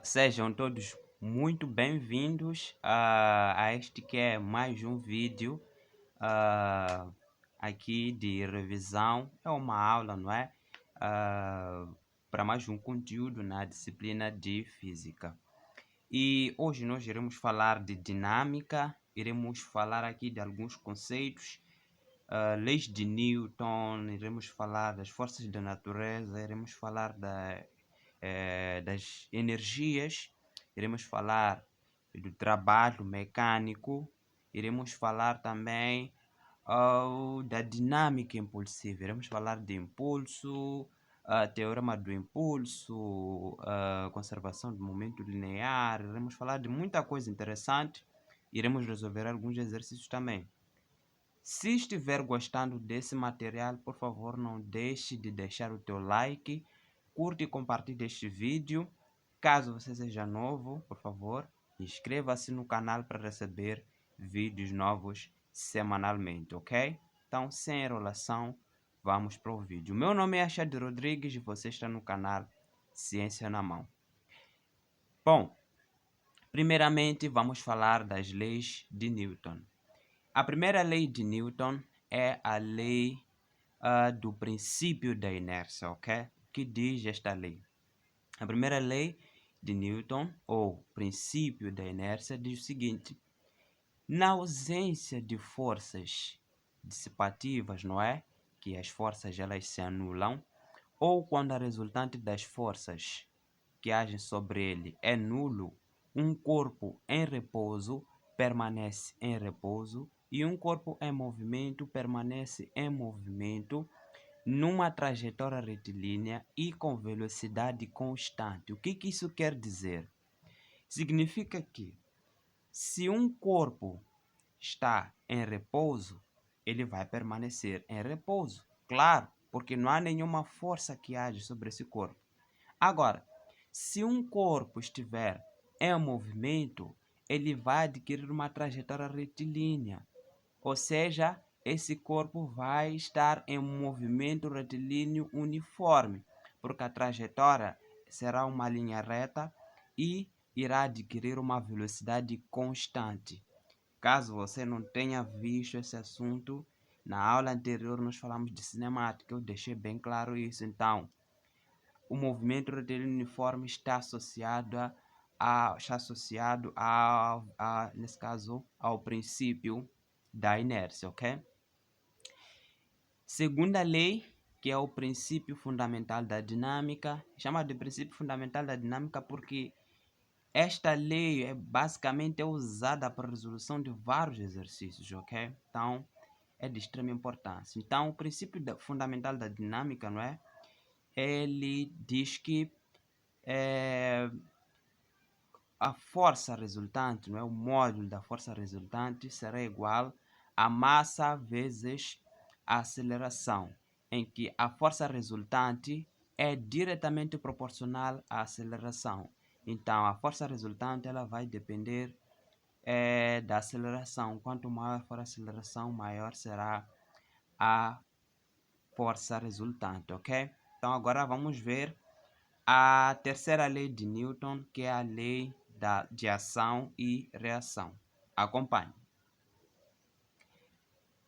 Sejam todos muito bem-vindos a este que é mais um vídeo ah, aqui de revisão. É uma aula, não é? Para mais um conteúdo na disciplina de Física. E hoje nós iremos falar de dinâmica, iremos falar aqui de alguns conceitos, leis de Newton, iremos falar das forças da natureza, iremos falar das energias, iremos falar do trabalho mecânico, iremos falar também da dinâmica impulsiva, iremos falar de impulso, teorema do impulso, conservação do momento linear, iremos falar de muita coisa interessante, iremos resolver alguns exercícios também. Se estiver gostando desse material, por favor, não deixe de deixar o teu like, curte e compartilhe este vídeo. Caso você seja novo, por favor, inscreva-se no canal para receber vídeos novos semanalmente, ok? Então, sem enrolação, vamos para o vídeo. Meu nome é Achad Rodrigues e você está no canal Ciência na Mão. Bom, primeiramente vamos falar das leis de Newton. A primeira lei de Newton é a lei do princípio da inércia, ok? O que diz esta lei? A primeira lei de Newton, ou princípio da inércia, diz o seguinte: na ausência de forças dissipativas, não é? Que as forças elas se anulam, ou quando a resultante das forças que agem sobre ele é nulo, um corpo em repouso permanece em repouso e um corpo em movimento permanece em movimento numa trajetória retilínea e com velocidade constante. O que isso quer dizer? Significa que se um corpo está em repouso, ele vai permanecer em repouso. Claro, porque não há nenhuma força que age sobre esse corpo. Agora, se um corpo estiver em movimento, ele vai adquirir uma trajetória retilínea, ou seja, esse corpo vai estar em um movimento retilíneo uniforme, porque a trajetória será uma linha reta e irá adquirir uma velocidade constante. Caso você não tenha visto esse assunto, na aula anterior nós falamos de cinemática, eu deixei bem claro isso. Então, o movimento retilíneo uniforme está associado nesse caso, ao princípio da inércia, ok? Segunda lei, que é o princípio fundamental da dinâmica, chama de princípio fundamental da dinâmica porque esta lei basicamente é usada para a resolução de vários exercícios, ok? Então, é de extrema importância. Então, o princípio fundamental da dinâmica, não é? Ele diz que a força resultante, não é? O módulo da força resultante será igual a massa vezes a aceleração, em que a força resultante é diretamente proporcional à aceleração. Então, a força resultante ela vai depender da aceleração. Quanto maior for a aceleração, maior será a força resultante, ok? Então, agora vamos ver a terceira lei de Newton, que é a lei de ação e reação. Acompanhe.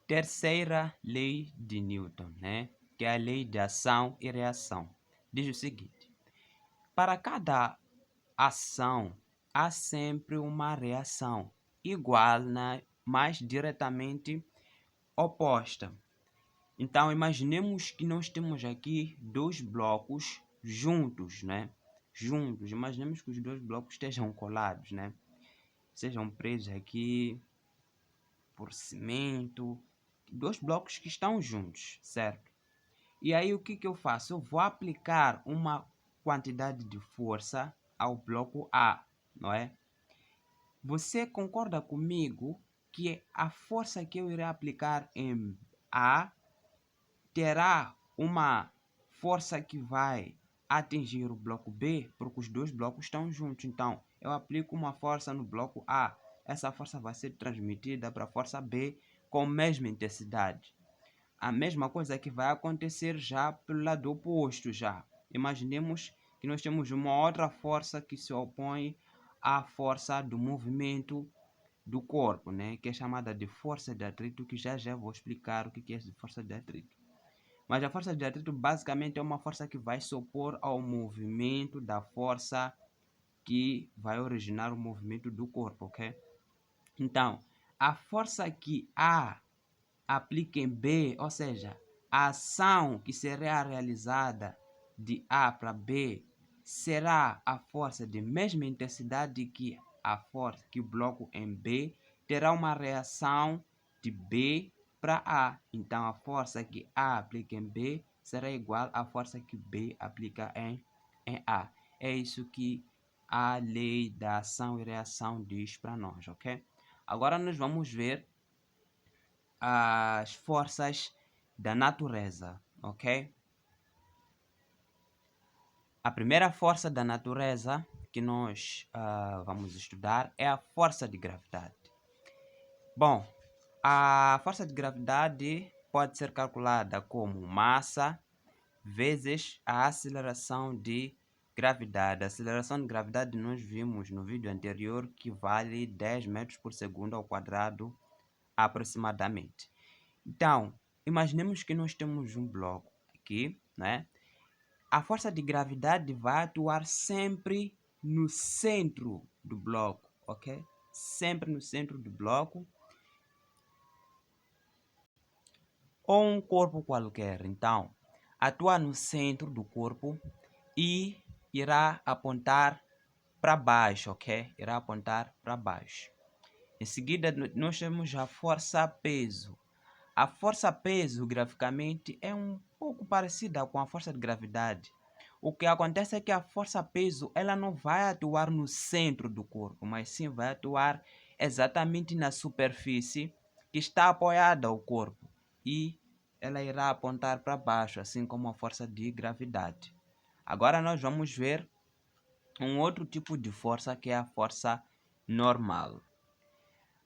Terceira lei de Newton, né? Que é a lei de ação e reação. Diz o seguinte: para cada ação há sempre uma reação igual, mas diretamente oposta. Então, imaginemos que nós temos aqui dois blocos juntos, né? Juntos. Imaginemos que os dois blocos estejam colados, né? Sejam presos aqui por cimento. Dois blocos que estão juntos, certo? E aí, o que eu faço? Eu vou aplicar uma quantidade de força ao bloco A, não é? Você concorda comigo que a força que eu irei aplicar em A terá uma força que vai atingir o bloco B, porque os dois blocos estão juntos. Então, eu aplico uma força no bloco A. Essa força vai ser transmitida para a força B com a mesma intensidade. A mesma coisa que vai acontecer já pelo lado oposto já. Imaginemos que nós temos uma outra força que se opõe à força do movimento do corpo, né? Que é chamada de força de atrito, que já vou explicar o que é força de atrito. Mas a força de atrito basicamente é uma força que vai se opor ao movimento da força que vai originar o movimento do corpo, ok? Então, a força que A aplica em B, ou seja, a ação que será realizada de A para B será a força de mesma intensidade que a força que o bloco em B terá uma reação de B para A. Então, a força que A aplica em B será igual à força que B aplica em A. É isso que a lei da ação e reação diz para nós, ok? Agora nós vamos ver as forças da natureza, ok? A primeira força da natureza que nós vamos estudar é a força de gravidade. Bom, a força de gravidade pode ser calculada como massa vezes a aceleração de gravidade. A aceleração de gravidade nós vimos no vídeo anterior que vale 10 metros por segundo ao quadrado aproximadamente. Então, imaginemos que nós temos um bloco aqui, né? A força de gravidade vai atuar sempre no centro do bloco, ok? Sempre no centro do bloco. Ou um corpo qualquer, então, atua no centro do corpo e irá apontar para baixo, ok? Irá apontar para baixo. Em seguida, nós temos a força-peso. A força-peso, graficamente, é um pouco parecida com a força de gravidade. O que acontece é que a força-peso ela não vai atuar no centro do corpo, mas sim vai atuar exatamente na superfície que está apoiada ao corpo. E ela irá apontar para baixo, assim como a força de gravidade. Agora nós vamos ver um outro tipo de força que é a força normal.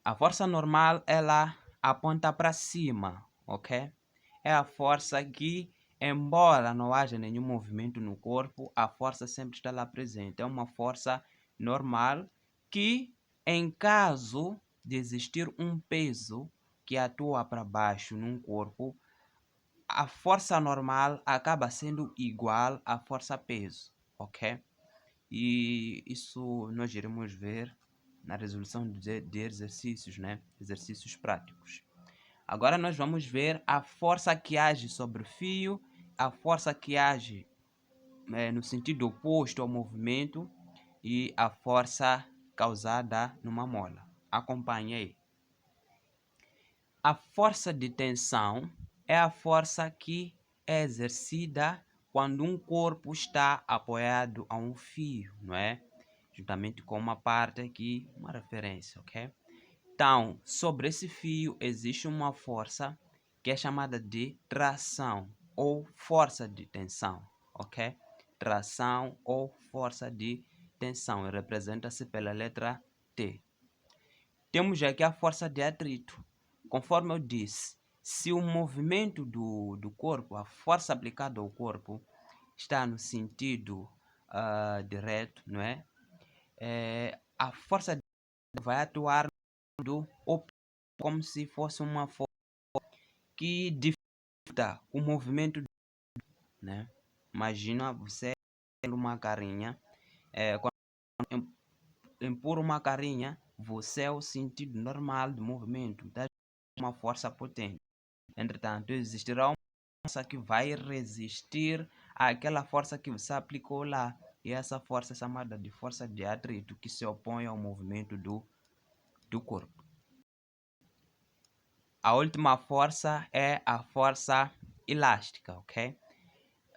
A força normal ela aponta para cima, ok? É a força que, embora não haja nenhum movimento no corpo, a força sempre está lá presente. É uma força normal que, em caso de existir um peso que atua para baixo num corpo, a força normal acaba sendo igual à força peso, ok? E isso nós iremos ver na resolução de exercícios, né? Exercícios práticos. Agora nós vamos ver a força que age sobre o fio, a força que age no sentido oposto ao movimento e a força causada numa mola. Acompanhe aí. A força de tensão é a força que é exercida quando um corpo está apoiado a um fio, não é? Juntamente com uma parte aqui, uma referência, ok? Então, sobre esse fio existe uma força que é chamada de tração ou força de tensão, ok? Tração ou força de tensão representa-se pela letra T. Temos aqui a força de atrito. Conforme eu disse, se o movimento do corpo, a força aplicada ao corpo, está no sentido direto, não é? A força vai atuar como se fosse uma força que dificulta o movimento, né? Imagina você tendo uma carinha, quando empurra uma carinha, você é o sentido normal do movimento, dá uma força potente. Entretanto, existirá uma força que vai resistir àquela força que você aplicou lá. E essa força é chamada de força de atrito, que se opõe ao movimento do corpo. A última força é a força elástica, ok?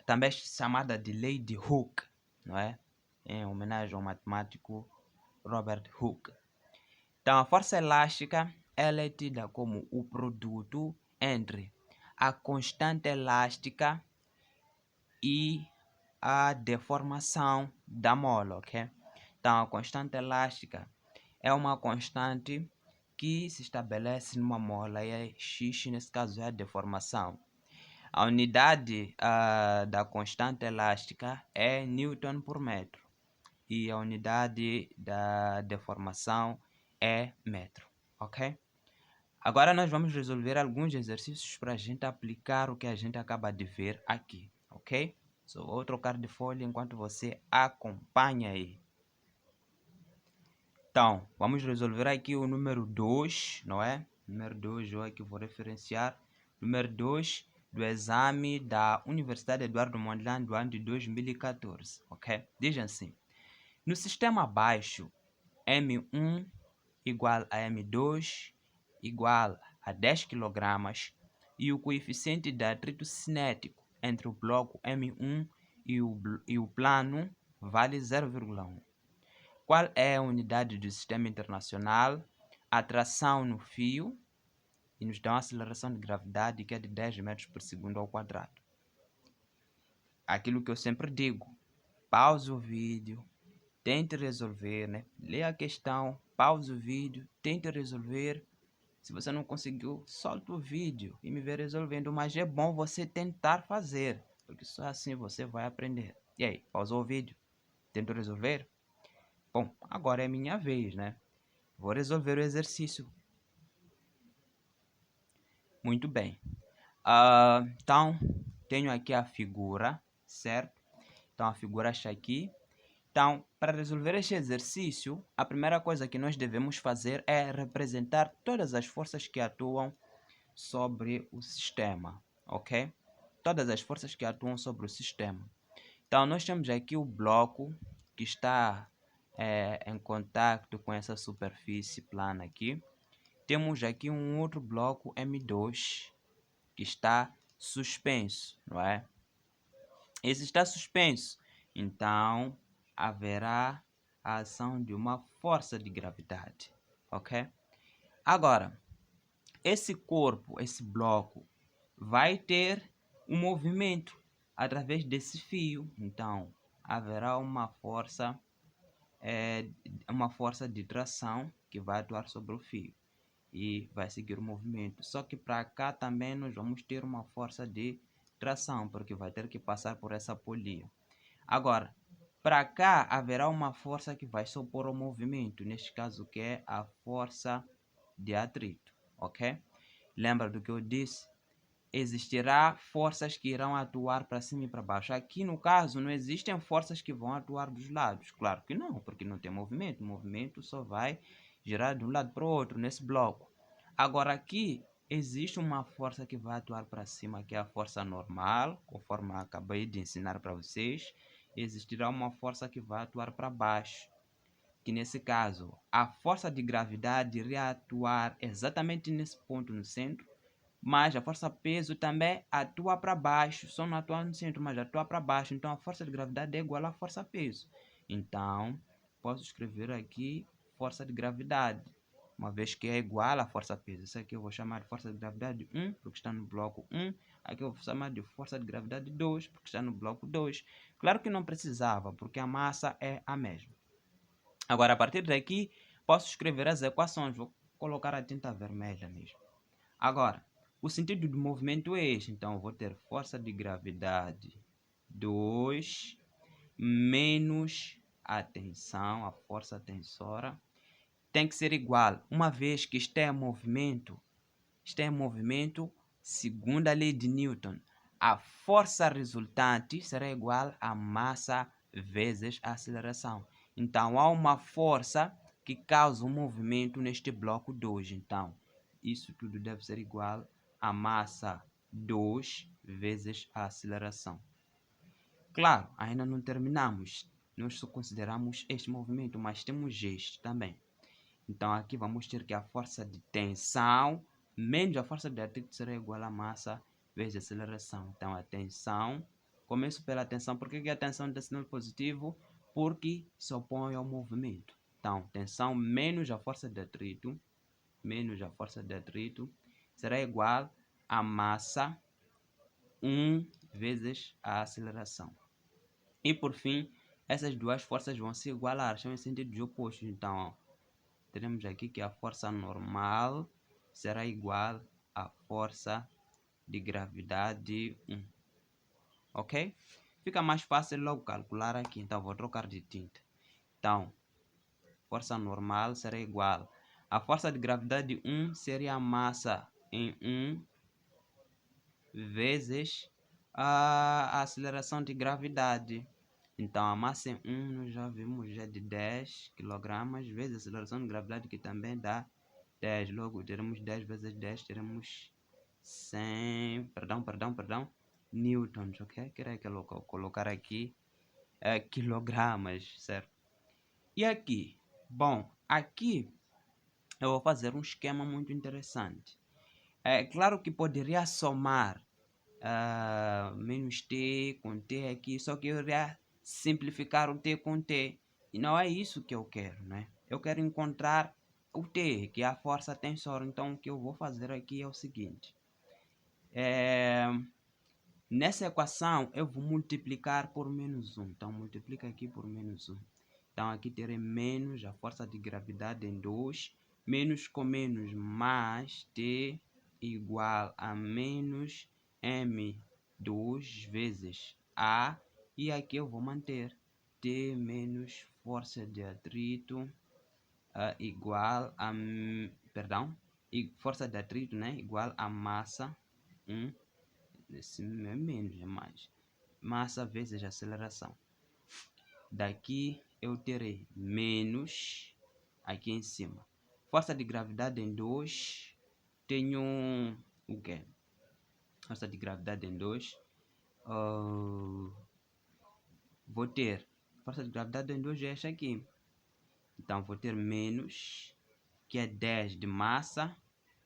Também é chamada de lei de Hooke, não é? Em homenagem ao matemático Robert Hooke. Então, a força elástica ela é tida como o produto entre a constante elástica e a deformação da mola, ok? Então, a constante elástica é uma constante que se estabelece numa mola e é x, nesse caso é a deformação. A unidade da constante elástica é Newton por metro. E a unidade da deformação é metro, ok? Agora nós vamos resolver alguns exercícios para a gente aplicar o que a gente acaba de ver aqui, ok? Só vou trocar de folha enquanto você acompanha aí. Então, vamos resolver aqui o número 2, não é? Número 2, eu aqui vou referenciar. Número 2 do exame da Universidade Eduardo Mondlane do ano de 2014, ok? Diz assim: no sistema abaixo, M1 igual a M2 igual a 10 kg e o coeficiente de atrito cinético entre o bloco M1 e o plano vale 0,1. Qual é a unidade do sistema internacional? A tração no fio, e nos dá uma aceleração de gravidade que é de 10 metros por segundo ao quadrado. Aquilo que eu sempre digo, pause o vídeo, tente resolver, né? Lê a questão, pause o vídeo, tente resolver. Se você não conseguiu, solta o vídeo e me vê resolvendo, mas é bom você tentar fazer, porque só assim você vai aprender. E aí, pausou o vídeo? Tento resolver? Bom, agora é minha vez, né? Vou resolver o exercício. Muito bem. Então, tenho aqui a figura, certo? Então, a figura está aqui. Então, para resolver este exercício, a primeira coisa que nós devemos fazer é representar todas as forças que atuam sobre o sistema, ok? Todas as forças que atuam sobre o sistema. Então, nós temos aqui o bloco que está em contato com essa superfície plana aqui. Temos aqui um outro bloco M2 que está suspenso, não é? Esse está suspenso, então haverá a ação de uma força de gravidade, ok? Agora, esse corpo, esse bloco, vai ter um movimento através desse fio, então haverá uma força de tração que vai atuar sobre o fio e vai seguir o movimento. Só que para cá também nós vamos ter uma força de tração, porque vai ter que passar por essa polia. Agora, para cá haverá uma força que vai se opor ao movimento, neste caso que é a força de atrito, ok? Lembra do que eu disse? Existirá forças que irão atuar para cima e para baixo. Aqui no caso não existem forças que vão atuar dos lados. Claro que não, porque não tem movimento. O movimento só vai girar de um lado para o outro nesse bloco. Agora aqui existe uma força que vai atuar para cima, que é a força normal, conforme eu acabei de ensinar para vocês. Existirá uma força que vai atuar para baixo, que nesse caso a força de gravidade iria atuar exatamente nesse ponto no centro, mas a força peso também atua para baixo, só não atua no centro, mas atua para baixo. Então a força de gravidade é igual à força peso. Então posso escrever aqui força de gravidade, uma vez que é igual à força peso. Isso aqui eu vou chamar de força de gravidade 1, porque está no bloco 1. Aqui eu vou chamar de força de gravidade 2, porque está no bloco 2. Claro que não precisava, porque a massa é a mesma. Agora, a partir daqui, posso escrever as equações. Vou colocar a tinta vermelha mesmo. Agora, o sentido do movimento é este. Então, eu vou ter força de gravidade 2 menos a tensão, a força tensora, tem que ser igual, uma vez que está em movimento, segundo a lei de Newton, a força resultante será igual à massa vezes a aceleração. Então, há uma força que causa um movimento neste bloco 2. Então, isso tudo deve ser igual a massa 2 vezes a aceleração. Claro, ainda não terminamos. Nós só consideramos este movimento, mas temos este também. Então, aqui vamos ter que a força de tensão menos a força de atrito será igual a massa vezes a aceleração. Então, a tensão, começo pela tensão. Por que a tensão tem sinal positivo? Porque se opõe ao movimento. Então, tensão menos a força de atrito, será igual a massa 1 vezes a aceleração. E por fim, essas duas forças vão se igualar, são em sentidos opostos. Então, ó, teremos aqui que a força normal será igual à força de gravidade 1. Ok? Fica mais fácil logo calcular aqui. Então, vou trocar de tinta. Então, força normal será igual. A força de gravidade 1 seria a massa em 1 vezes a aceleração de gravidade. Então, a massa em 1, nós já vimos, já de 10 kg, vezes a aceleração de gravidade, que também dá 10. Logo, teremos 10 vezes 10, teremos 100, perdão, newtons, ok? Queria colocar aqui quilogramas, certo? E aqui? Bom, aqui eu vou fazer um esquema muito interessante. É claro que poderia somar menos t com t aqui, só que eu iria simplificar o t com t. E não é isso que eu quero, né? Eu quero encontrar o t, que é a força tensora. Então, o que eu vou fazer aqui é o seguinte. Nessa equação, eu vou multiplicar por menos 1. Então, multiplica aqui por menos 1. Então, aqui terei menos a força de gravidade em 2. Menos com menos, mais t igual a menos m2 vezes a. E aqui eu vou manter t menos força de atrito igual a... Perdão. Força de atrito, né? Igual a massa 1. Esse é menos, é mais. Massa vezes aceleração. Daqui eu terei menos aqui em cima. Força de gravidade em 2. Tenho o quê? Força de gravidade em 2. Vou ter força de gravidade em 2 é esta aqui. Então vou ter menos, que é 10 de massa,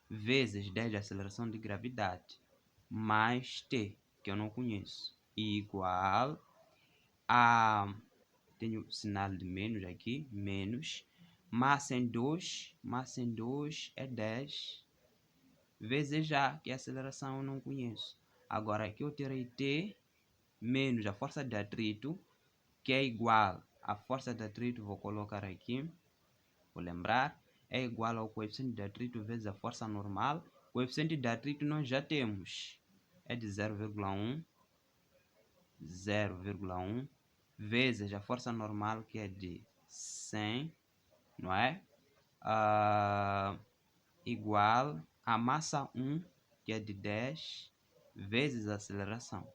vezes 10 de aceleração de gravidade, mais T, que eu não conheço, igual a... Tenho sinal de menos aqui, menos. Massa em 2 é 10, vezes já, que a aceleração eu não conheço. Agora aqui eu terei T menos a força de atrito, que é igual a força de atrito, vou colocar aqui, vou lembrar, é igual ao coeficiente de atrito vezes a força normal. O coeficiente de atrito nós já temos, é de 0,1, vezes a força normal, que é de 100, não é? Igual a massa 1, que é de 10, vezes a aceleração.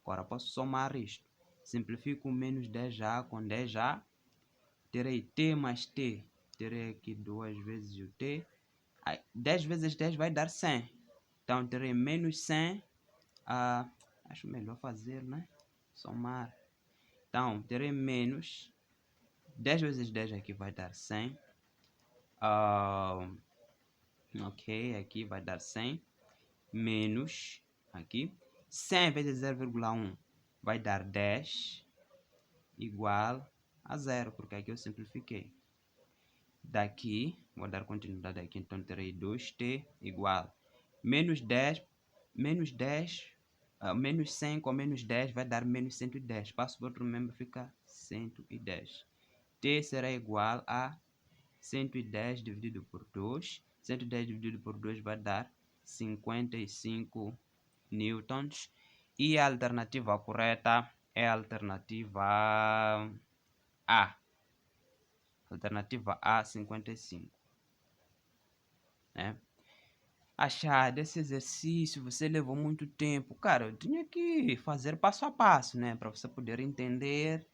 Agora posso somar isto. Simplifico menos 10 já com 10 já. Terei t mais t. Terei aqui 2 vezes o t. 10 vezes 10 vai dar 100. Então terei menos 100. Acho melhor fazer, né? Somar. Então terei menos 10 vezes 10 aqui vai dar 100. Ok, aqui vai dar 100. Menos aqui. 100 vezes 0,1 vai dar 10. Igual a 0, porque aqui eu simplifiquei. Daqui, vou dar continuidade aqui, então terei 2t igual menos 10, menos 100 com menos 10 vai dar menos 110. Passo para outro membro, fica 110. T será igual a 110 dividido por 2. 110 dividido por 2 vai dar 55 newtons. E a alternativa correta é a alternativa A. Alternativa A, 55. Né? Achar desse exercício, você levou muito tempo. Cara, eu tinha que fazer passo a passo, né? Para você poder entender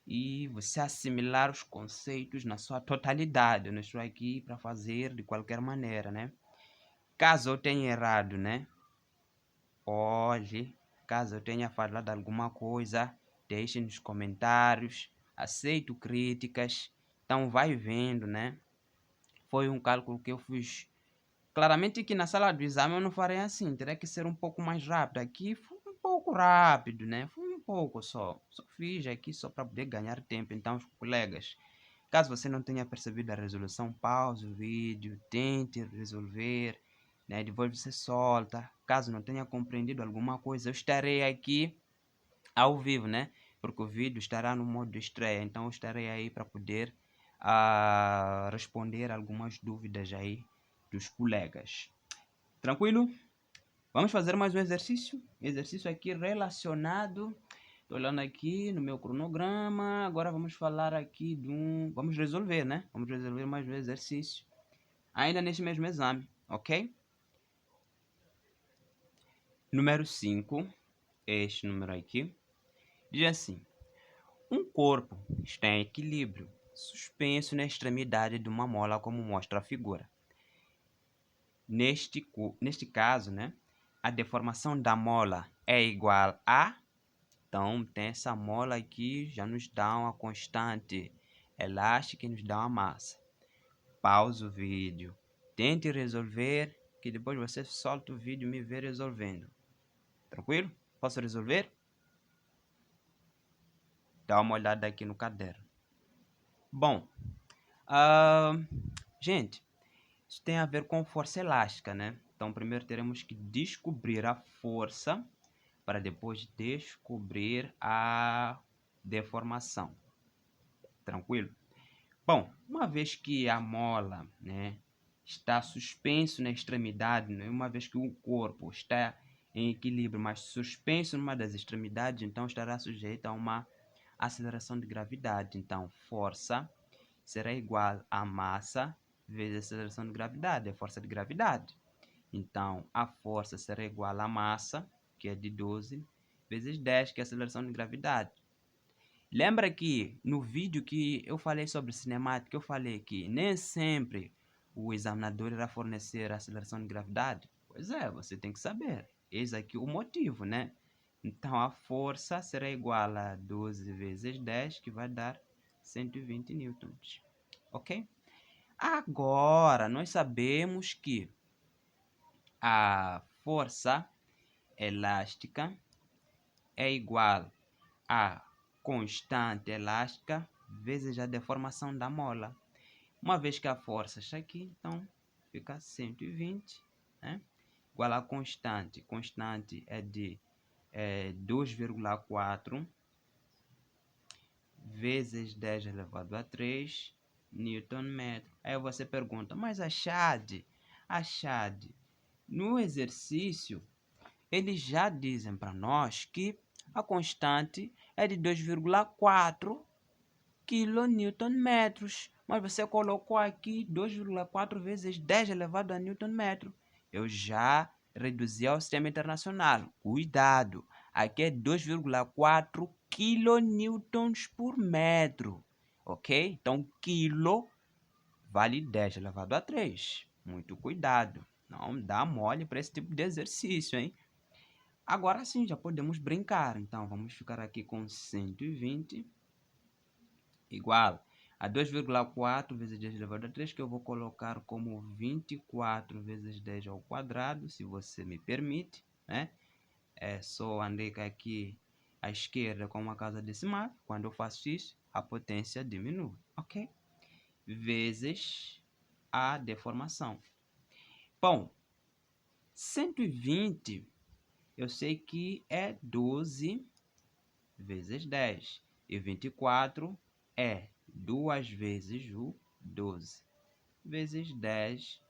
e você assimilar os conceitos na sua totalidade. Eu não estou aqui para fazer de qualquer maneira, né? Caso eu tenha errado, né? Olhe, caso eu tenha falado alguma coisa, deixe nos comentários. Aceito críticas. Então vai vendo, né? Foi um cálculo que eu fiz. Claramente que na sala do exame eu não farei assim, teria que ser um pouco mais rápido. Aqui foi um pouco rápido, né? Foi um pouco só. Só fiz aqui só para poder ganhar tempo. Então, colegas, caso você não tenha percebido a resolução, pause o vídeo, tente resolver, né? Depois você solta. Caso não tenha compreendido alguma coisa, eu estarei aqui ao vivo, né? Porque o vídeo estará no modo de estreia. Então, eu estarei aí para poder responder algumas dúvidas aí dos colegas. Tranquilo? Vamos fazer mais um exercício. Exercício aqui relacionado. Estou olhando aqui no meu cronograma. Agora vamos falar aqui de um... Vamos resolver, né? Vamos resolver mais um exercício. Ainda neste mesmo exame, ok? Número 5. Este número aqui. Diz assim. Um corpo está em equilíbrio, suspenso na extremidade de uma mola, como mostra a figura. Neste caso, né, a deformação da mola é igual a... Então, tem essa mola aqui, já nos dá uma constante elástica e nos dá uma massa. Pausa o vídeo, tente resolver, que depois você solta o vídeo e me vê resolvendo. Tranquilo? Posso resolver? Dá uma olhada aqui no caderno. Bom, gente, isso tem a ver com força elástica, né? Então, primeiro teremos que descobrir a força para depois descobrir a deformação. Tranquilo? Bom, uma vez que a mola, né, está suspenso na extremidade, né, uma vez que o corpo está em equilíbrio, mas suspenso numa das extremidades, então estará sujeito a uma aceleração de gravidade. Então, força será igual a massa vezes a aceleração de gravidade, a força de gravidade. Então, a força será igual à massa, que é de 12, vezes 10, que é a aceleração de gravidade. Lembra que no vídeo que eu falei sobre cinemática, eu falei que nem sempre o examinador irá fornecer a aceleração de gravidade? Pois é, você tem que saber. Eis aqui o motivo, né? Então, a força será igual a 12 vezes 10, que vai dar 120 newtons. Ok? Agora, nós sabemos que a força elástica é igual a constante elástica vezes a deformação da mola. Uma vez que a força está aqui, então fica 120, né? Igual a constante. Constante é de 2,4 vezes 10 elevado a 3 Newton metro. Aí você pergunta, mas a Chad, no exercício, eles já dizem para nós que a constante é de 2,4 kNm. Mas você colocou aqui 2,4 vezes 10 elevado a Newton metro. Eu já reduzi ao sistema internacional. Cuidado, aqui é 2,4 kilonewtons por metro. Ok? Então, quilo vale 10 elevado a 3. Muito cuidado. Não dá mole para esse tipo de exercício, hein? Agora sim, já podemos brincar. Então, vamos ficar aqui com 120 igual a 2,4 vezes 10 elevado a 3, que eu vou colocar como 24 vezes 10 ao quadrado, se você me permite, né? É só andei aqui à esquerda com uma casa decimal. Quando eu faço isso, a potência diminui, ok? Vezes a deformação. Bom, 120, eu sei que é 12 vezes 10. E 24 é 2 vezes o 12. Vezes 10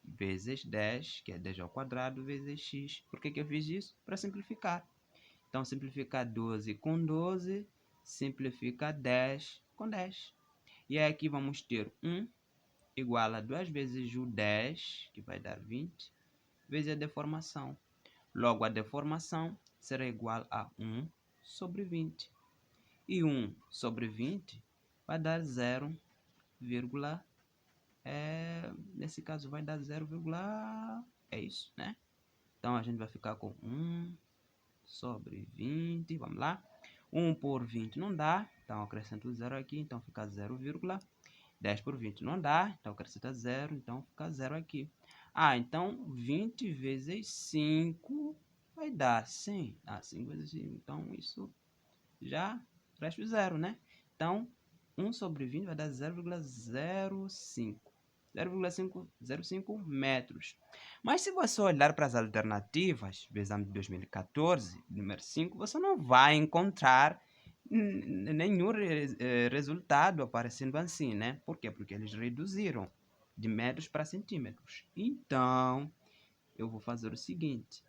vezes 10, que é 10 ao quadrado, vezes x. Por que eu fiz isso? Para simplificar. Então, simplificar 12 com 12, simplifica 10 com 10. E aí aqui vamos ter 1 igual a 2 vezes o 10, que vai dar 20, vezes a deformação. Logo, a deformação será igual a 1 sobre 20. E 1 sobre 20 vai dar 0, nesse caso vai dar 0, é isso, né? Então, a gente vai ficar com 1 sobre 20, vamos lá. 1 por 20 não dá, então acrescento 0 aqui, então fica 0, 10 por 20 não dá, então acrescenta 0, então fica 0 aqui. Ah, então 20 vezes 5 vai dar 100. Ah, 5 vezes 5, então isso já resta o 0, né? Então, 1 sobre 20 vai dar 0,05. 0,505 metros. Mas se você olhar para as alternativas do exame de 2014, número 5, você não vai encontrar nenhum resultado aparecendo assim, né? Por quê? Porque eles reduziram de metros para centímetros. Então, eu vou fazer o seguinte.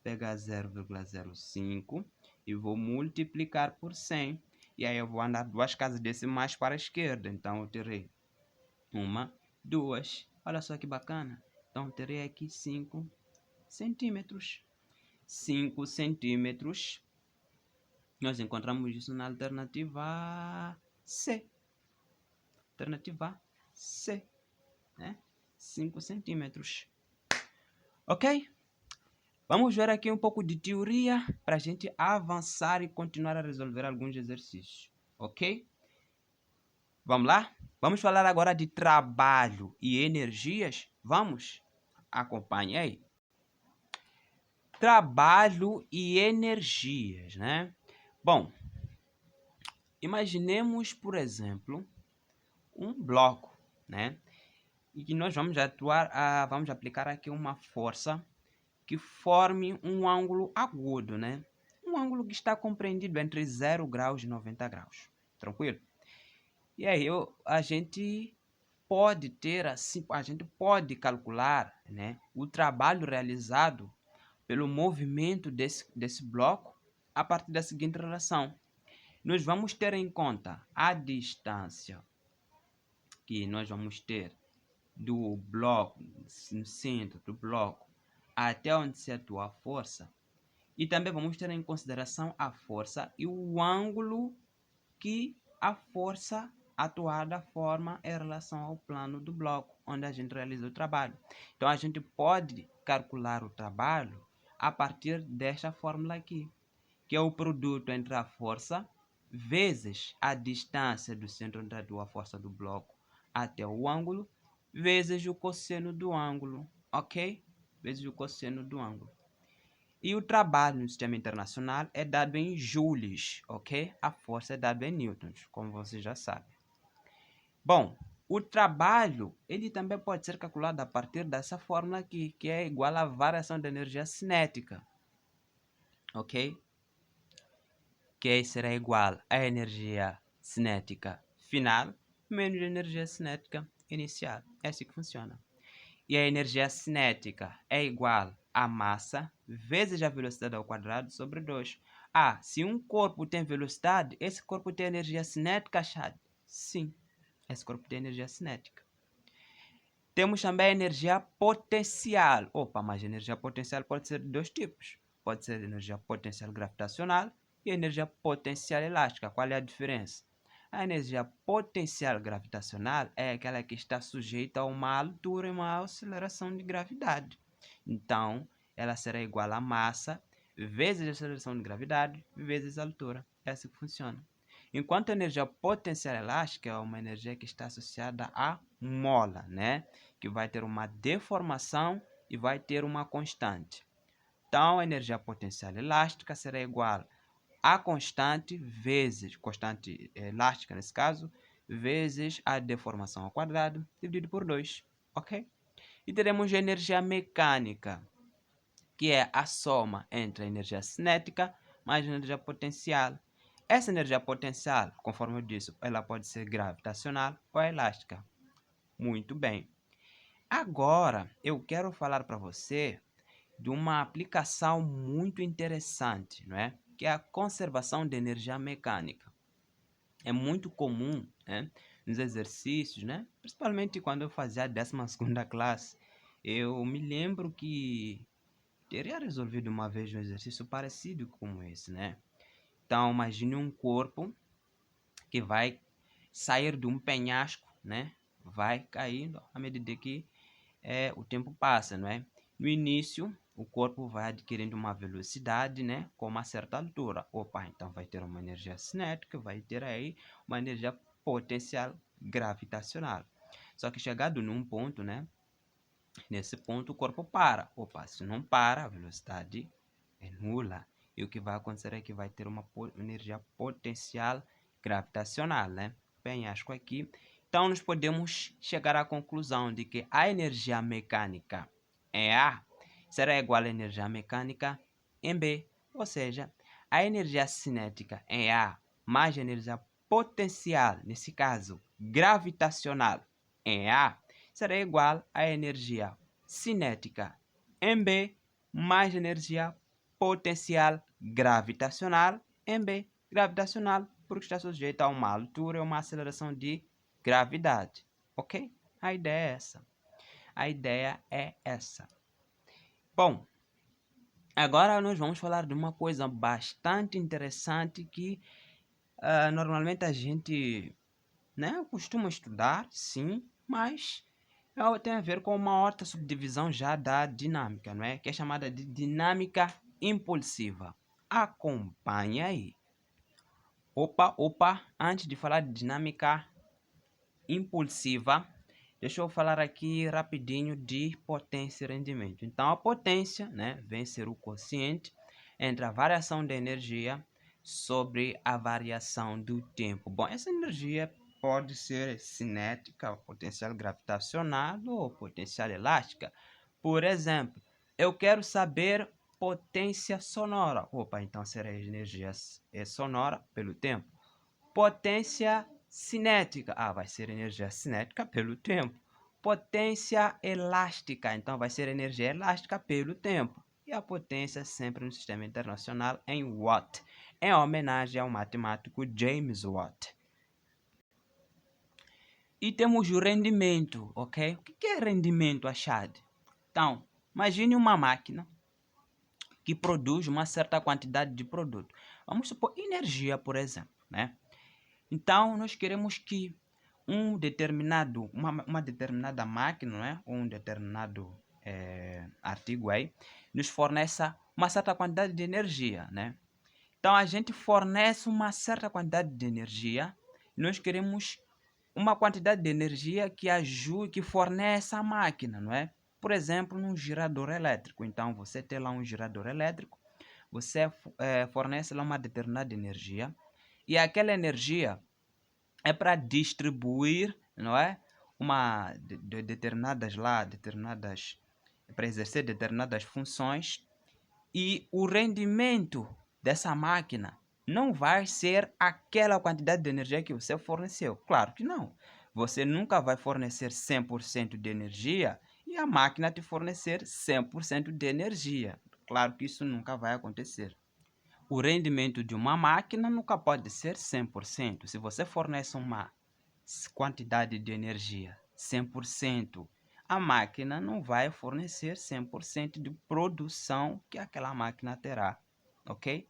pegar 0,05 e vou multiplicar por 100. E aí eu vou andar 2 casas decimais para a esquerda. Então eu terei 1, 2. Olha só que bacana. Então eu terei aqui 5 centímetros. 5 centímetros. Nós encontramos isso na alternativa C. Alternativa C. Né? 5 centímetros. Ok? Vamos ver aqui um pouco de teoria para a gente avançar e continuar a resolver alguns exercícios. Ok? Vamos lá? Vamos falar agora de trabalho e energias? Vamos? Acompanhe aí. Trabalho e energias, né? Bom, imaginemos, por exemplo, um bloco, né? E que nós vamos vamos aplicar aqui uma força que forme um ângulo agudo, né? Um ângulo que está compreendido entre 0 graus e 90 graus. Tranquilo? E aí a gente pode ter assim, a gente pode calcular, né, o trabalho realizado pelo movimento desse bloco a partir da seguinte relação. Nós vamos ter em conta a distância que nós vamos ter do bloco, no centro do bloco, até onde se atua a força. E também vamos ter em consideração a força e o ângulo que a força atuada forma em relação ao plano do bloco, onde a gente realiza o trabalho. Então, a gente pode calcular o trabalho a partir desta fórmula aqui, que é o produto entre a força vezes a distância do centro onde atua a força do bloco até o ângulo, vezes o cosseno do ângulo, ok? Vezes o cosseno do ângulo. E o trabalho no sistema internacional é dado em joules, ok? A força é dada em newtons, como você já sabe. Bom, o trabalho, ele também pode ser calculado a partir dessa fórmula aqui, que é igual à variação da energia cinética, ok? Que será igual à energia cinética final menos a energia cinética inicial. É assim que funciona. E a energia cinética é igual a massa vezes a velocidade ao quadrado sobre 2. Ah, se um corpo tem velocidade, esse corpo tem energia cinética, Chad? Sim, esse corpo tem energia cinética. Temos também a energia potencial. Opa, mas a energia potencial pode ser de dois tipos. Pode ser energia potencial gravitacional e energia potencial elástica. Qual é a diferença? A energia potencial gravitacional é aquela que está sujeita a uma altura e uma aceleração de gravidade. Então, ela será igual a massa vezes a aceleração de gravidade vezes a altura. É assim que funciona. Enquanto a energia potencial elástica é uma energia que está associada à mola, né? Que vai ter uma deformação e vai ter uma constante. Então, a energia potencial elástica será igual a constante vezes, constante elástica nesse caso, vezes a deformação ao quadrado, dividido por 2, ok? E teremos a energia mecânica, que é a soma entre a energia cinética mais a energia potencial. Essa energia potencial, conforme eu disse, ela pode ser gravitacional ou elástica. Muito bem. Agora, eu quero falar para você de uma aplicação muito interessante, não é? Que é a conservação de energia mecânica. É muito comum, né, nos exercícios, né? Principalmente quando eu fazia a 12ª classe. Eu me lembro que teria resolvido uma vez um exercício parecido com esse, né? Então, imagine um corpo que vai sair de um penhasco, né? Vai caindo à medida que o tempo passa, não é? No início, o corpo vai adquirindo uma velocidade, né? Com uma certa altura. Opa, então vai ter uma energia cinética, vai ter aí uma energia potencial gravitacional. Só que chegado num ponto, né? Nesse ponto o corpo para. Opa, se não para, a velocidade é nula. E o que vai acontecer é que vai ter uma energia potencial gravitacional, né? Penhasco aqui. Então, nós podemos chegar à conclusão de que a energia mecânica em A será igual à energia mecânica em B. Ou seja, a energia cinética em A mais a energia potencial, nesse caso gravitacional, em A, será igual à energia cinética em B mais energia potencial gravitacional, em B, gravitacional, porque está sujeito a uma altura e uma aceleração de gravidade, ok? A ideia é essa. A ideia é essa. Bom, agora nós vamos falar de uma coisa bastante interessante que normalmente a gente, né, costuma estudar, sim, mas tem a ver com uma outra subdivisão já da dinâmica, não é? Que é chamada de dinâmica impulsiva. Acompanhe aí. Opa, antes de falar de dinâmica impulsiva, deixa eu falar aqui rapidinho de potência e rendimento. Então, a potência, né, vem ser o quociente entre a variação da energia sobre a variação do tempo. Bom, essa energia pode ser cinética, potencial gravitacional ou potencial elástica. Por exemplo, eu quero saber potência sonora. Opa, então será a energia sonora pelo tempo. Potência cinética. Vai ser energia cinética pelo tempo. Potência elástica. Então, vai ser energia elástica pelo tempo. E a potência sempre no sistema internacional em Watt, em homenagem ao matemático James Watt. E temos o rendimento, ok? O que é rendimento, achado? Então, imagine uma máquina que produz uma certa quantidade de produto. Vamos supor energia, por exemplo, né? Então, nós queremos que uma determinada máquina, né, ou um determinado artigo aí, nos forneça uma certa quantidade de energia, né? Então, a gente fornece uma certa quantidade de energia e nós queremos uma quantidade de energia que ajude, que forneça a máquina, não é? Por exemplo, num gerador elétrico. Então, você tem lá um gerador elétrico, você fornece lá uma determinada energia e aquela energia é para distribuir, não é? Determinadas para exercer determinadas funções e o rendimento dessa máquina não vai ser aquela quantidade de energia que você forneceu. Claro que não. Você nunca vai fornecer 100% de energia e a máquina te fornecer 100% de energia. Claro que isso nunca vai acontecer. O rendimento de uma máquina nunca pode ser 100%. Se você fornece uma quantidade de energia 100%, a máquina não vai fornecer 100% de produção que aquela máquina terá, ok?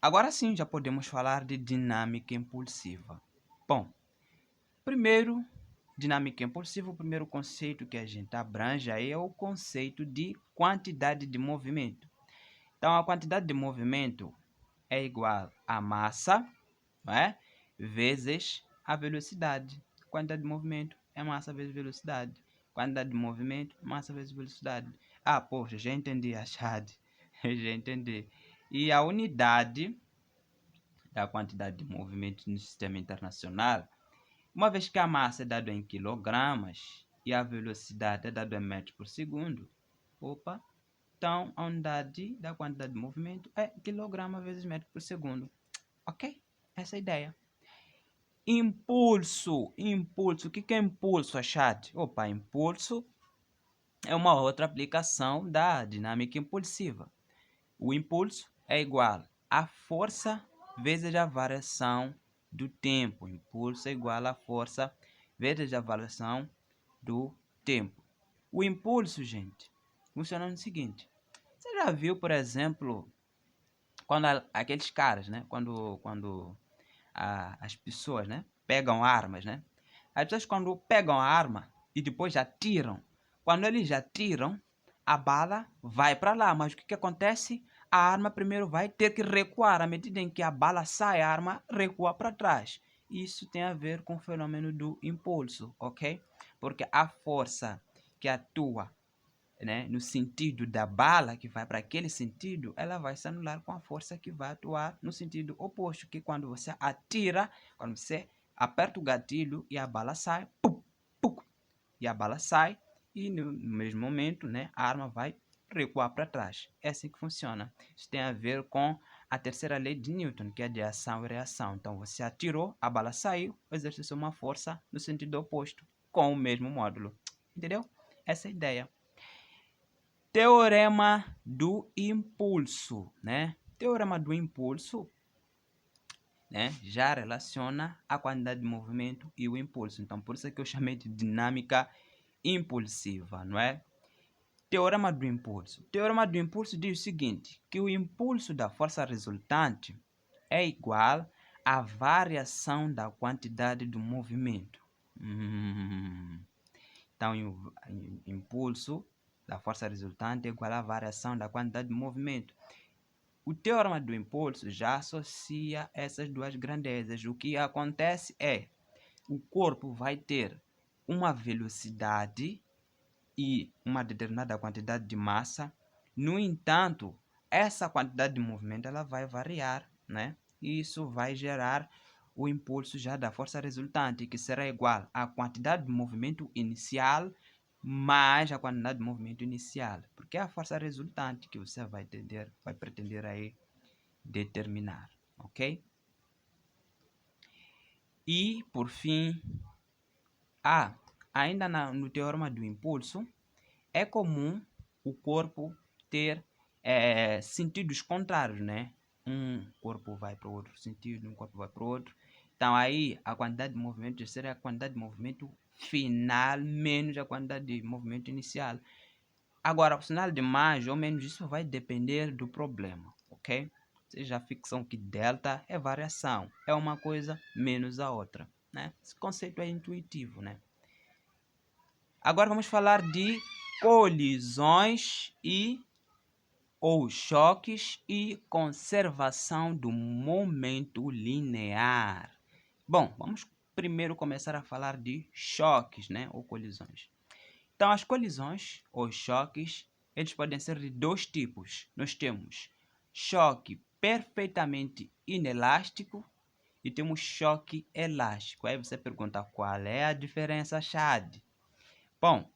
Agora sim, já podemos falar de dinâmica impulsiva. Bom, primeiro, dinâmica impulsiva, o primeiro conceito que a gente abrange aí é o conceito de quantidade de movimento. Então, a quantidade de movimento é igual a massa, não é? Vezes a velocidade. Quantidade de movimento é massa vezes velocidade. Quantidade de movimento, massa vezes velocidade. Poxa, já entendi, achado. Já entendi. E a unidade da quantidade de movimento no sistema internacional, uma vez que a massa é dada em quilogramas e a velocidade é dada em metros por segundo, então a unidade da quantidade de movimento é quilograma vezes metro por segundo. Ok? Essa é a ideia. Impulso. O que é impulso, achado? Impulso é uma outra aplicação da dinâmica impulsiva. O impulso é igual à força vezes a variação do tempo. Impulso é igual à força vezes a variação do tempo. O impulso, gente, funciona no seguinte. Você já viu, por exemplo, quando aqueles caras, né? Quando as pessoas, né, pegam armas, né? As pessoas quando pegam a arma e depois atiram, quando eles atiram, a bala vai para lá, mas o que acontece? A arma primeiro vai ter que recuar, à medida em que a bala sai, a arma recua para trás. Isso tem a ver com o fenômeno do impulso, ok? Porque a força que atua, né, no sentido da bala, que vai para aquele sentido, ela vai se anular com a força que vai atuar no sentido oposto, que quando você atira, quando você aperta o gatilho e a bala sai, pum, pum, e a bala sai, e no mesmo momento, né, a arma vai recuar para trás. É assim que funciona. Isso tem a ver com a terceira lei de Newton, que é de ação e reação. Então, você atirou, a bala saiu, exerceu uma força no sentido oposto, com o mesmo módulo. Entendeu? Essa é a ideia. Teorema do impulso, né? Teorema do impulso, né? Já relaciona a quantidade de movimento e o impulso. Então, por isso é que eu chamei de dinâmica impulsiva, não é? Teorema do impulso. Teorema do impulso diz o seguinte, que o impulso da força resultante é igual à variação da quantidade do movimento. Então, o impulso da força resultante é igual à variação da quantidade de movimento. O teorema do impulso já associa essas duas grandezas. O que acontece é, o corpo vai ter uma velocidade e uma determinada quantidade de massa. No entanto, essa quantidade de movimento ela vai variar, né? E isso vai gerar o impulso já da força resultante, que será igual à quantidade de movimento inicial mais a quantidade de movimento inicial, porque é a força resultante que você vai pretender aí determinar, ok? E, por fim, ainda no teorema do impulso, é comum o corpo ter sentidos contrários, né? Um corpo vai para o outro sentido, um corpo vai para o outro. Então, aí, a quantidade de movimento será a quantidade de movimento final menos a quantidade de movimento inicial. Agora, o sinal de mais ou menos, isso vai depender do problema, ok? Vocês já fixam que delta é variação, é uma coisa menos a outra, né? Esse conceito é intuitivo, né? Agora vamos falar de colisões ou choques e conservação do momento linear. Bom, vamos primeiro começar a falar de choques, né, ou colisões. Então, as colisões ou choques, eles podem ser de dois tipos. Nós temos choque perfeitamente inelástico e temos choque elástico. Aí você pergunta qual é a diferença, Chad? Bom,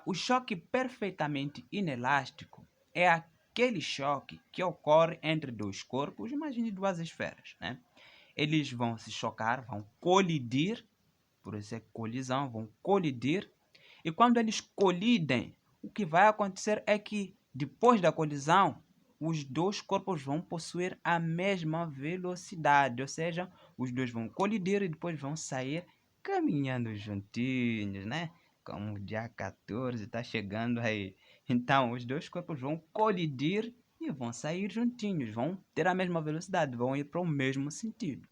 o choque perfeitamente inelástico é aquele choque que ocorre entre dois corpos, imagine duas esferas, né? Eles vão se chocar, vão colidir, por isso é colisão, vão colidir, e quando eles colidem, o que vai acontecer é que depois da colisão, os dois corpos vão possuir a mesma velocidade, ou seja, os dois vão colidir e depois vão sair caminhando juntinhos, né? Como o dia 14 está chegando aí. Então, os dois corpos vão colidir e vão sair juntinhos, vão ter a mesma velocidade, vão ir para o mesmo sentido.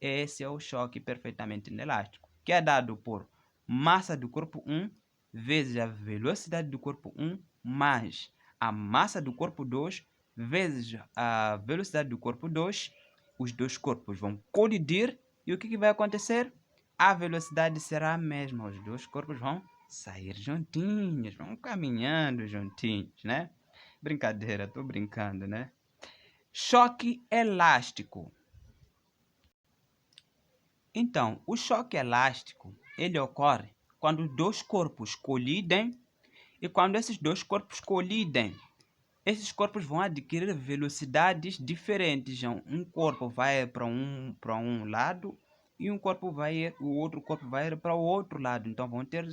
Esse é o choque perfeitamente inelástico, que é dado por massa do corpo 1 vezes a velocidade do corpo 1 mais a massa do corpo 2 vezes a velocidade do corpo 2. Os dois corpos vão colidir e o que vai acontecer? A velocidade será a mesma, os dois corpos vão sair juntinhos, vão caminhando juntinhos, né? Brincadeira, tô brincando, né? Choque elástico. Então, o choque elástico, ele ocorre quando dois corpos colidem e quando esses dois corpos colidem, esses corpos vão adquirir velocidades diferentes. Um corpo vai para um lado e o outro corpo vai para o outro lado. Então vão ter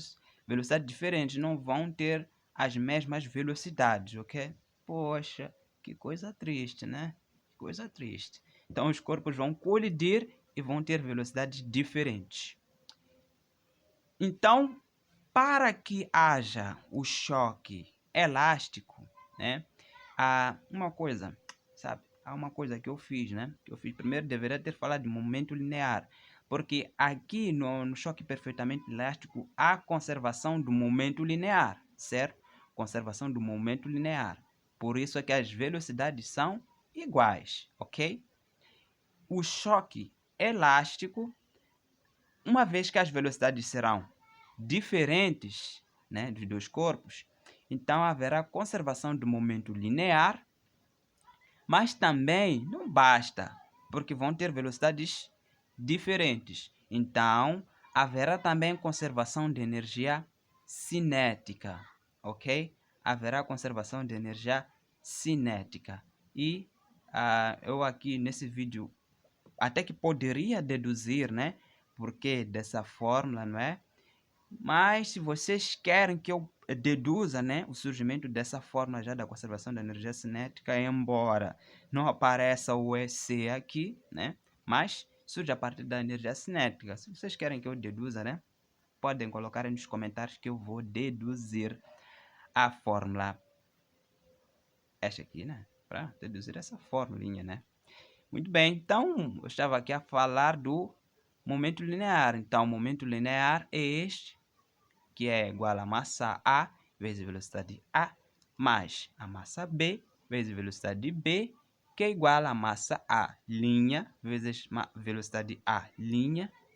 velocidades diferentes, não vão ter as mesmas velocidades, ok? Poxa, que coisa triste, né? Que coisa triste. Então os corpos vão colidir e vão ter velocidades diferentes. Então, para que haja o choque elástico, né? Há uma coisa, sabe? Há uma coisa que eu fiz, né? Que eu fiz primeiro, deveria ter falado de momento linear. Porque aqui no choque perfeitamente elástico há conservação do momento linear, certo? Conservação do momento linear. Por isso é que as velocidades são iguais, ok? O choque elástico, uma vez que as velocidades serão diferentes, né, dos dois corpos, então haverá conservação do momento linear, mas também não basta, porque vão ter velocidades diferentes. Então, haverá também conservação de energia cinética, ok? Haverá conservação de energia cinética. E eu aqui nesse vídeo até que poderia deduzir, né? Porque dessa fórmula, não é? Mas se vocês querem que eu deduza, né, o surgimento dessa fórmula já da conservação da energia cinética, embora não apareça o EC aqui, né, mas surge a partir da energia cinética. Se vocês querem que eu deduza, né, podem colocar aí nos comentários que eu vou deduzir a fórmula. Esta aqui, né, para deduzir essa formulinha, né. Muito bem, então eu estava aqui a falar do momento linear. Então, o momento linear é este, que é igual a massa A vezes velocidade A, mais a massa B vezes velocidade B, que é igual a massa A' vezes velocidade A',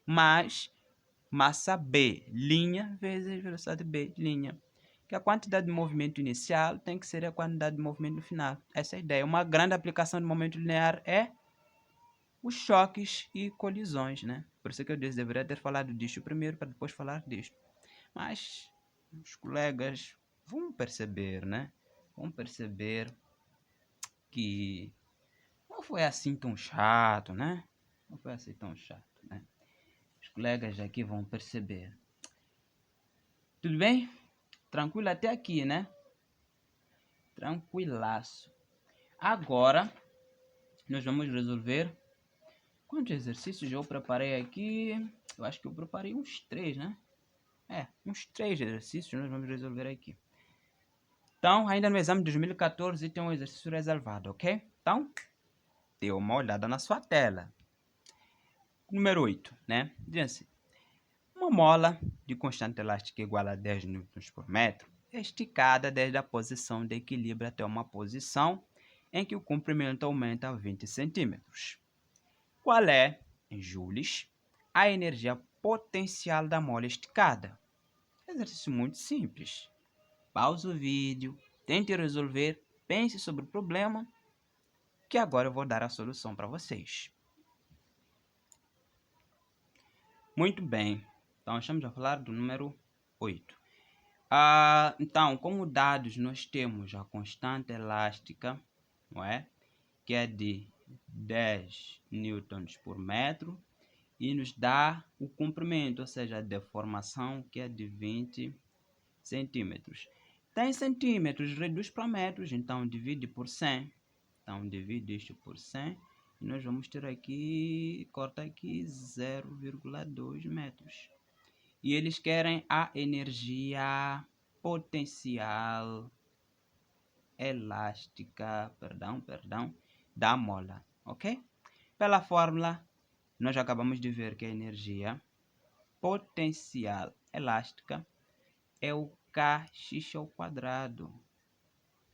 mais massa B' vezes velocidade B'. Que a quantidade de movimento inicial tem que ser a quantidade de movimento final. Essa é a ideia. Uma grande aplicação do momento linear é os choques e colisões, né? Por isso que eu disse, deveria ter falado disto primeiro para depois falar disto. Mas os colegas vão perceber, né? Vão perceber que não foi assim tão chato, né? Não foi assim tão chato, né? Os colegas aqui vão perceber. Tudo bem? Tranquilo até aqui, né? Tranquilaço. Agora, nós vamos resolver. Quantos exercícios eu preparei aqui? Eu acho que eu preparei uns 3, né? Uns 3 exercícios nós vamos resolver aqui. Então, ainda no exame de 2014 tem um exercício reservado, ok? Então, dê uma olhada na sua tela. Número 8, né? Diz assim, uma mola de constante elástica igual a 10 newtons por metro é esticada desde a posição de equilíbrio até uma posição em que o comprimento aumenta a 20 centímetros. Qual é, em joules, a energia potencial da mola esticada? Exercício muito simples. Pause o vídeo, tente resolver, pense sobre o problema, que agora eu vou dar a solução para vocês. Muito bem, então estamos a falar do número 8. Então, como dados, nós temos a constante elástica, não é? Que é de 10 newtons por metro, e nos dá o comprimento, ou seja, a deformação, que é de 20 centímetros. 10 centímetros reduz para metros, então divide por 100. Então, divide isto por 100 e nós vamos ter aqui, corta aqui 0,2 metros. E eles querem a energia potencial elástica, da mola, ok? Pela fórmula, nós acabamos de ver que a energia potencial elástica é o kx ao quadrado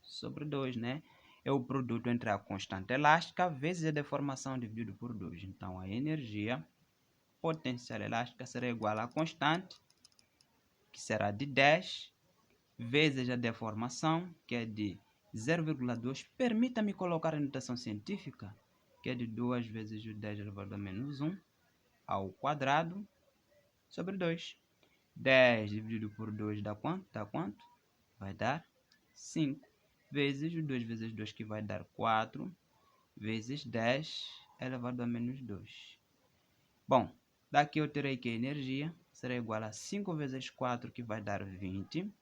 sobre 2, né? É o produto entre a constante elástica vezes a deformação dividido por 2. Então, a energia potencial elástica será igual à constante, que será de 10, vezes a deformação, que é de 0,2. Permita-me colocar a notação científica, que é de 2 vezes o 10 elevado a menos 1 ao quadrado sobre 2. 10 dividido por 2 dá quanto? Dá quanto? Vai dar 5. Vezes o 2 vezes 2, que vai dar 4, vezes 10 elevado a menos 2. Bom, daqui eu terei que a energia será igual a 5 vezes 4, que vai dar 20,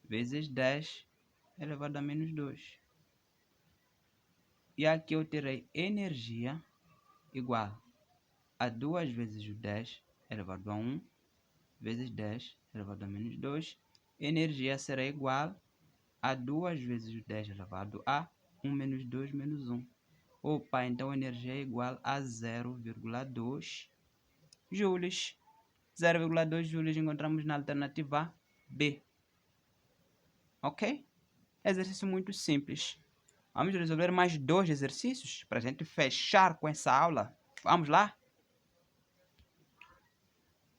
vezes 10 elevado a menos 2. E aqui eu terei energia igual a 2 vezes o 10 elevado a 1, vezes 10 elevado a menos 2. Energia será igual a 2 vezes o 10 elevado a 1 menos 2 menos 1. Opa, então a energia é igual a 0,2 joules. 0,2 joules encontramos na alternativa B. Ok? Exercício muito simples. Vamos resolver mais 2 exercícios para a gente fechar com essa aula. Vamos lá?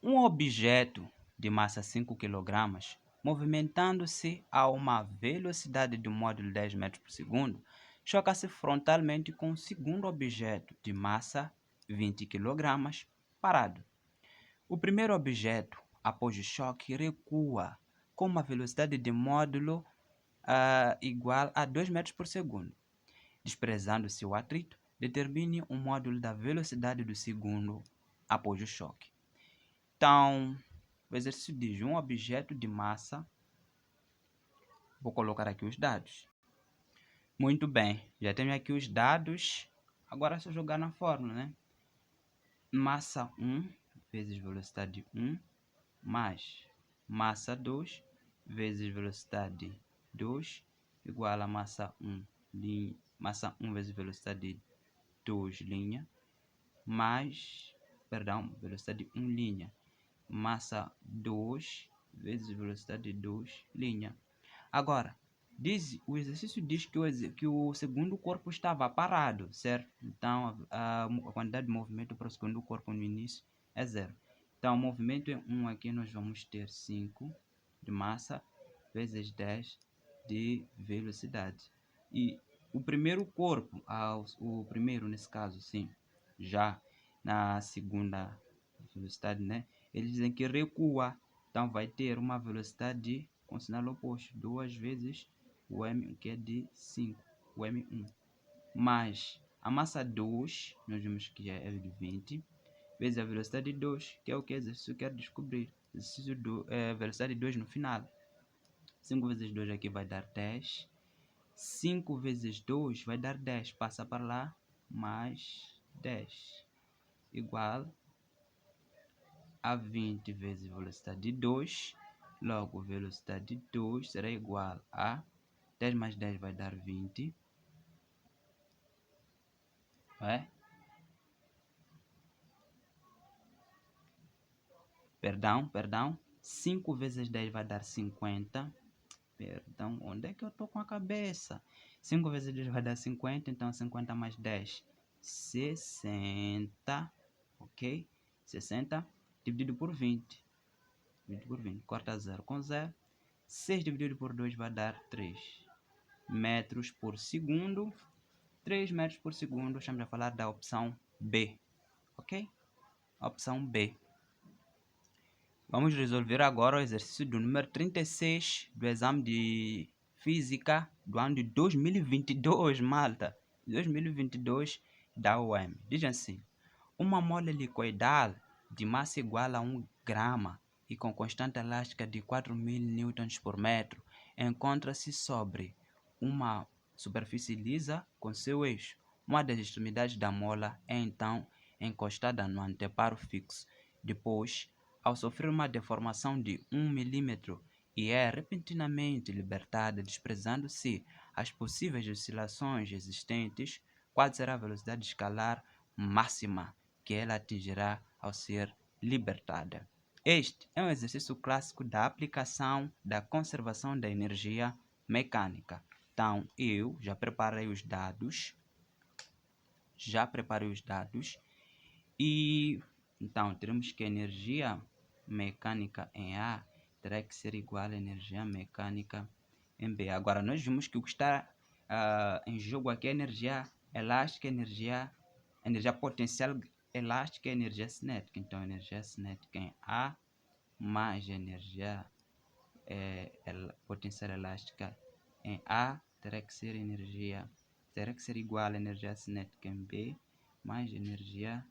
Um objeto de massa 5 kg, movimentando-se a uma velocidade de módulo 10 metros por segundo, choca-se frontalmente com um segundo objeto de massa 20 kg parado. O primeiro objeto, após o choque, recua com uma velocidade de módulo igual a 2 metros por segundo. Desprezando-se o atrito, determine o módulo da velocidade do segundo após o choque. Então, O exercício diz um objeto de massa. Vou colocar aqui os dados. Muito bem, já tenho aqui os dados. Agora é só jogar na fórmula, né? Massa 1 vezes velocidade 1 mais massa 2 vezes velocidade 2 igual a massa 1, massa 1 vezes velocidade 2 linha mais, velocidade 1 linha, massa 2 vezes velocidade 2 linha. Agora, o exercício diz que o segundo corpo estava parado, certo? Então, a quantidade de movimento para o segundo corpo no início é 0. Então, o movimento é 1 aqui, nós vamos ter 5 de massa vezes 10 de velocidade. E o primeiro corpo, o primeiro nesse caso, sim, já na segunda velocidade, né? Eles dizem que recua, então vai ter uma velocidade com sinal oposto, 2 vezes o M, que é de 5, o M1, mais a massa 2, nós vimos que é de 20, vezes a velocidade 2, que é o que o exercício quer descobrir, exercício velocidade 2 no final. 5 vezes 2 aqui vai dar 10, 5 vezes 2 vai dar 10, passa para lá, mais 10, igual a 20 vezes velocidade 2, logo velocidade 2 será igual a 10 mais 10 vai dar 20, perdão, 5 vezes 10 vai dar 50, perdão, onde é que eu estou com a cabeça? 5 vezes 10 vai dar 50, então 50 mais 10, 60, ok? 60 dividido por 20, corta 0 com 0, 6 dividido por 2 vai dar 3 metros por segundo, 3 metros por segundo, estamos a falar da opção B, ok? Opção B. Vamos resolver agora o exercício do número 36 do exame de Física do ano de 2022, malta. 2022 da UEM. Diz assim: uma mole helicoidal de massa igual a 1 grama e com constante elástica de 4.000 newtons por metro encontra-se sobre uma superfície lisa com seu eixo. Uma das extremidades da mola é então encostada no anteparo fixo. Depois, ao sofrer uma deformação de 1 milímetro e é repentinamente libertada, desprezando-se as possíveis oscilações existentes, qual será a velocidade escalar máxima que ela atingirá ao ser libertada? Este é um exercício clássico da aplicação da conservação da energia mecânica. Então, eu já preparei os dados, e então teremos que a energia mecânica em A terá que ser igual à energia mecânica em B. Agora, nós vimos que o que está em jogo aqui é energia elástica, energia potencial elástica e energia cinética. Então, energia cinética em A mais energia potencial elástica em A terá que ser igual à energia cinética em B mais energia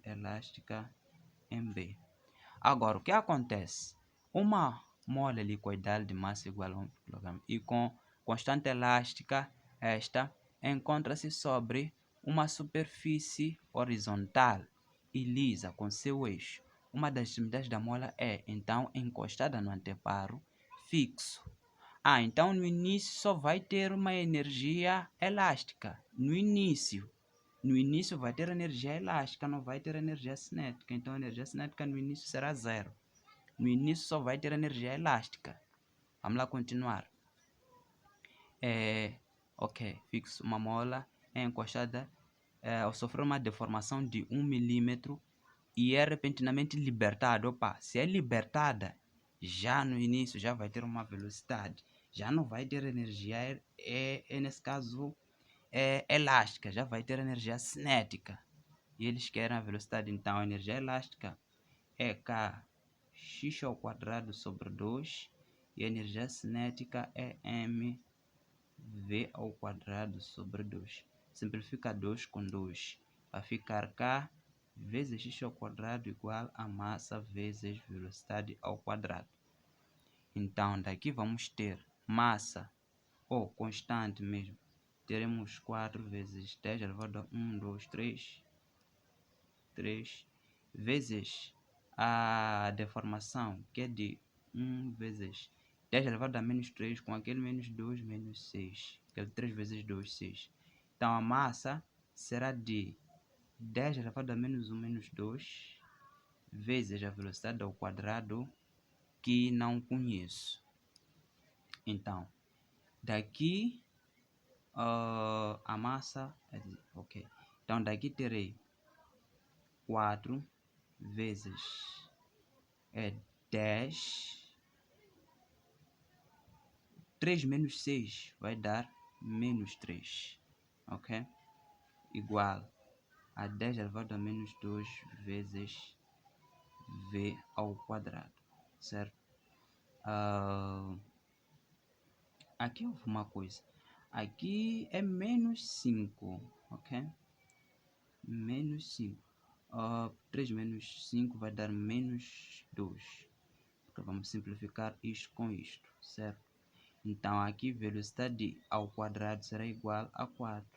elástica em B. Agora, o que acontece? Uma mole helicoidal de massa igual a 1 kg e com constante elástica, esta encontra-se sobre uma superfície horizontal e lisa com seu eixo. Uma das extremidades da mola é, então, encostada no anteparo fixo. Então no início só vai ter uma energia elástica. No início vai ter energia elástica, não vai ter energia cinética. Então a energia cinética no início será 0. No início só vai ter energia elástica. Vamos lá continuar. Ok, fixo. Uma mola é encostada ao sofrer uma deformação de 1 milímetro e é repentinamente libertada. Se é libertada, já no início já vai ter uma velocidade. Já não vai ter energia, nesse caso, elástica, já vai ter energia cinética. E eles querem a velocidade, então a energia elástica é kx ao quadrado sobre 2 e a energia cinética é mv ao quadrado sobre 2. Simplifica 2 com 2, vai ficar k vezes x ao quadrado igual a massa vezes velocidade ao quadrado. Então, daqui vamos ter massa, ou constante mesmo. Teremos 4 vezes 10 elevado a 1, 2, 3, vezes a deformação, que é de 1 vezes 10 elevado a menos 3, com aquele menos 2, menos 6. Aquele 3 vezes 2, 6. Então, a massa será de 10 elevado a menos 1, menos 2, vezes a velocidade ao quadrado, que não conheço. Então, daqui a massa, ok. Então, daqui terei 4 vezes 10, 3 menos 6 vai dar menos 3, ok? Igual a 10 elevado a menos 2 vezes v ao quadrado, certo? Aqui houve uma coisa. Aqui é menos 5, ok? Menos 5. 3 menos 5 vai dar menos 2. Então, vamos simplificar isto com isto, certo? Então, aqui velocidade ao quadrado será igual a 4.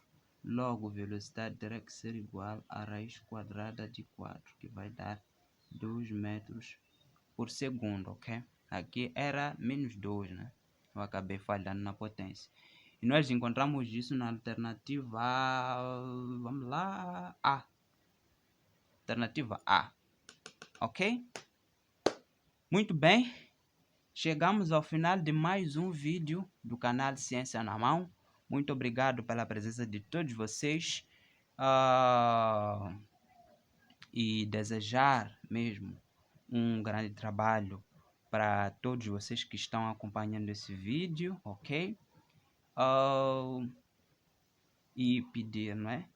Logo, velocidade terá que ser igual a raiz quadrada de 4, que vai dar 2 metros por segundo, ok? Aqui era menos 2, né? Eu acabei falhando na potência. E nós encontramos isso na alternativa, vamos lá, A. Alternativa A, ok? Muito bem. Chegamos ao final de mais um vídeo do canal Ciência na Mão. Muito obrigado pela presença de todos vocês. E desejar mesmo um grande trabalho para todos vocês que estão acompanhando esse vídeo, ok? E pedir, não é?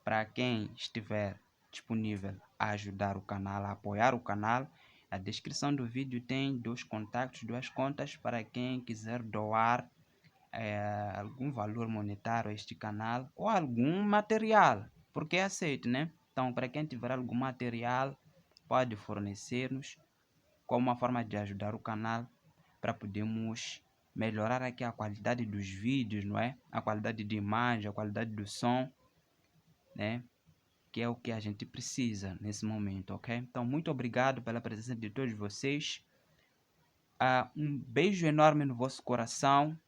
Para quem estiver disponível a ajudar o canal, a apoiar o canal, na descrição do vídeo tem 2 contatos, 2 contas para quem quiser doar algum valor monetário a este canal ou algum material, porque é aceito, né? Então, para quem tiver algum material, pode fornecer-nos como uma forma de ajudar o canal para podermos melhorar aqui a qualidade dos vídeos, não é? A qualidade de imagem, a qualidade do som, né? Que é o que a gente precisa nesse momento, ok? Então, muito obrigado pela presença de todos vocês. Um beijo enorme no vosso coração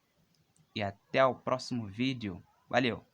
e até o próximo vídeo. Valeu!